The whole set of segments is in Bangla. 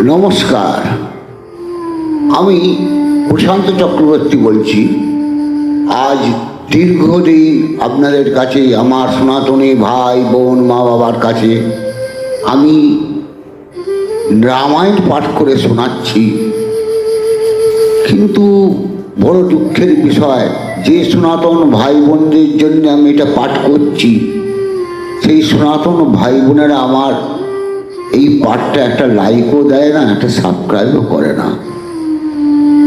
নমস্কার, আমি প্রশান্ত চক্রবর্তী বলছি। আজ দীর্ঘদিন আপনাদের কাছে, আমার সনাতনী ভাই বোন মা বাবার কাছে আমি রামায়ণ পাঠ করে শোনাচ্ছি। কিন্তু বড় দুঃখের বিষয়, যে সনাতন ভাই বোনদের জন্য আমি এটা পাঠ করছি, সেই সনাতন ভাই বোনেরা আমার এই পাঠটা একটা লাইকও দেয় না, একটা সাবস্ক্রাইবও করে না।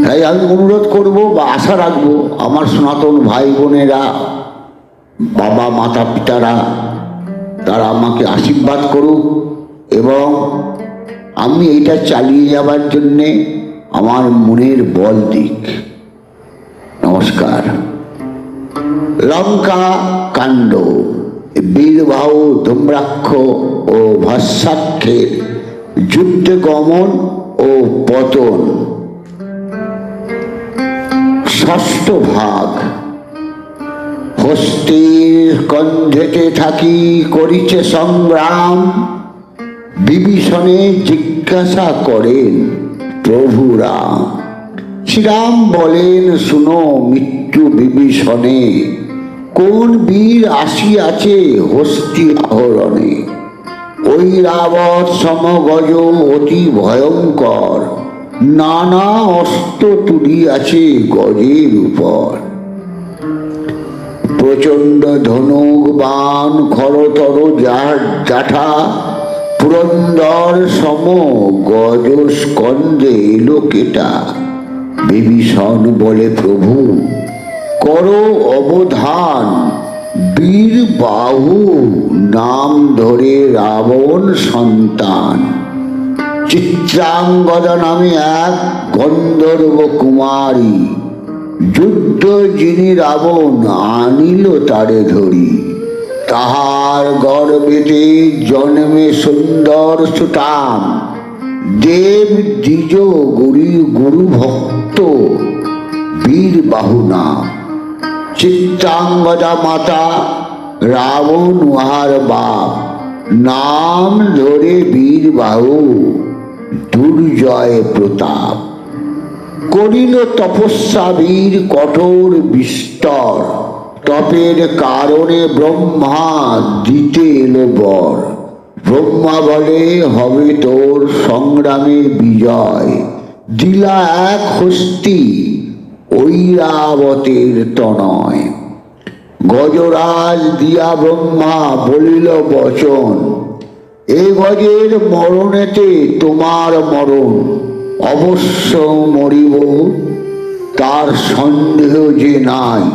তাই আমি অনুরোধ করব বা আশা রাখবো আমার সনাতন ভাই বোনেরা, বাবা মাতা পিতারা, তারা আমাকে আশীর্বাদ করুক এবং আমি এইটা চালিয়ে যাবার জন্যে আমার মনের বল দিক। নমস্কার। লঙ্কা কাণ্ড। বীরবাহু ধূম্রাক্ষ ও ভস্মাক্ষের যুদ্ধে গমন ও পতন। ষষ্ঠ ভাগ। হস্তির কন্ধেতে থাকি করিছে সংগ্রাম, বিভীষণে জিজ্ঞাসা করেন প্রভু রাম। শ্রীরাম বলেন, শুনো মৃত্যু বিভীষণে, কোন বীর আসিয়াছে হস্তি আহরণে। ওই রাবত সমগজ অতি ভয়ঙ্কর, নানা অস্ত্র তুলিয়াছে গজের উপর। প্রচণ্ড ধনুক বাণ খরতর জাঠা, পুরন্দর সম গজ স্কন্ধে এলো কেটা। বিভীষণ বলে, প্রভু করো অবধান, বীর বাহু নাম ধরে রাবণ সন্তান। চিত্রাঙ্গদা নামে এক গন্ধর্ব কুমারী, যুদ্ধ যিনি রাবণ আনিল তারে ধরি। তাহার গর্বেতে জন্মে সুন্দর সুতাম, দেব দ্বিজ গুরু ভক্ত বীর বাহু নাম। চিত্রাঙ্গদা মাতা রাবণ উহার বাপ, নাম ধরে বীর বাহু দুর্জয় প্রতাপ। করিল তপস্যা বীর কঠোর বিস্তর, তপের কারণে ব্রহ্মা দিতে এলো বর। ব্রহ্মা বলে, হবে তোর সংগ্রামে বিজয়, দিলা এক হস্তি ঐরাবতের তনয়। গজরাজ দিয়া ব্রহ্মা বলিল বচন, এ গজের মরণেতে তোমার মরণ। অবশ্য মরিব, তার সন্দেহ যে নাই,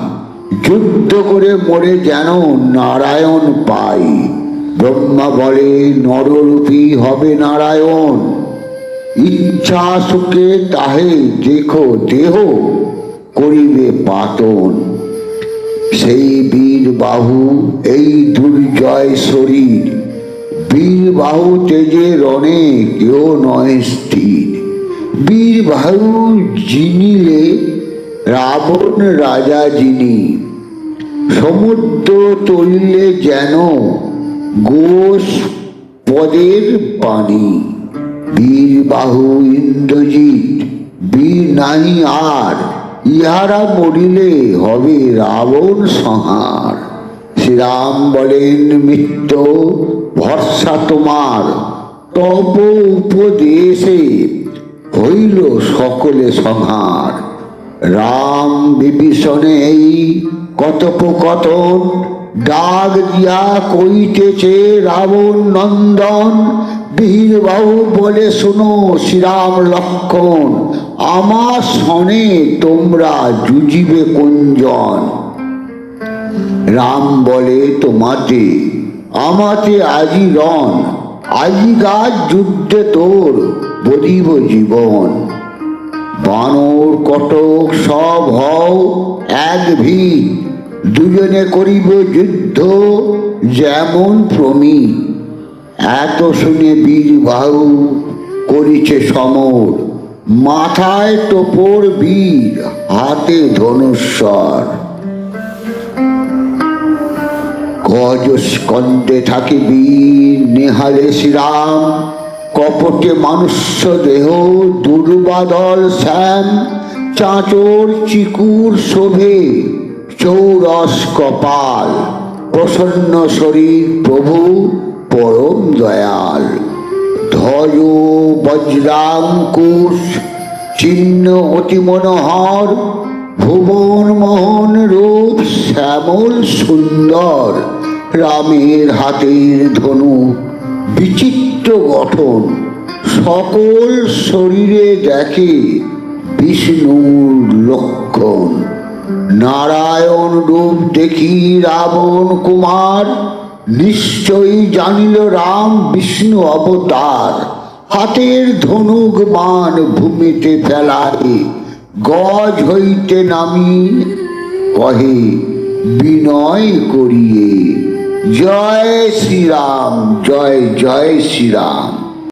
যুদ্ধ করে মরে যেন নারায়ণ পাই। ব্রহ্মা বলে, নররূপী হবে নারায়ণ, ইচ্ছা সুখে তাহে দেখো দেহ করিবে পাতন। সেই বীর বাহু এই দুর্জয় শরীর, বীর বাহু তেজে রণে কেউ নয় স্থির। বীর বাহু জিনিলে রাবণ রাজা যিনি, সমুদ্র তলিলে যেন গোস পদের পানি। বীর বাহু ইন্দ্রজিৎ বীর নাহি আর, ইহারা মরিলে হবে রাবণ সংহার। শ্রীরাম বলেন, মৃত্যু ভরসা তোমার, তপ উপদেশে হইল সকলে সংহার। রাম বিভীষণে এই কথোপকথন, ডাক দিয়া কইতেছে রাবণ নন্দন। বীর বাহু বলে, শোনো শ্রীরাম লক্ষণ, আমার সনে তোমরা যুজিবে কোনজন। রাম বলে, তোমাতে আমাতে আজি রণ, আজি গাছ যুদ্ধে তোর বদিব জীবন। বানর কটক সব হও এক ভিত, দুজনে করিব যুদ্ধ যেমন প্রমিত। এত শুনে বীর বাহু করিছে সমর, মাথায় টোপর বীর হাতে ধনুস্বর। গজ স্কন্ধে থাকে বীর নেহালে শ্রীরাম, কপটে মানুষ্য দেহ, দুর্বাদল শ্যাম, চাঁচর চিকুর শোভে, চৌরস কপাল, প্রসন্ন শরীর প্রভু পরম দয়াল। ধ্বজ বজ্রাঙ্কুশ চিহ্ন অতি মনোহর, ভুবন মোহন রূপ শ্যামল সুন্দর। রামের হাতের ধনু বিচিত্র গঠন, সকল শরীরে দেখে বিষ্ণুর লক্ষণ। নারায়ণ রূপ দেখি রাবণ কুমার, নিশ্চয়ই জানিল রাম বিষ্ণু অবতার। হাতের ধনুক বাণ ভূমিতে ফেলায়, গজ হইতে নামি কহে বিনয় করিয়ে, জয় শ্রীরাম, জয় জয় শ্রীরাম।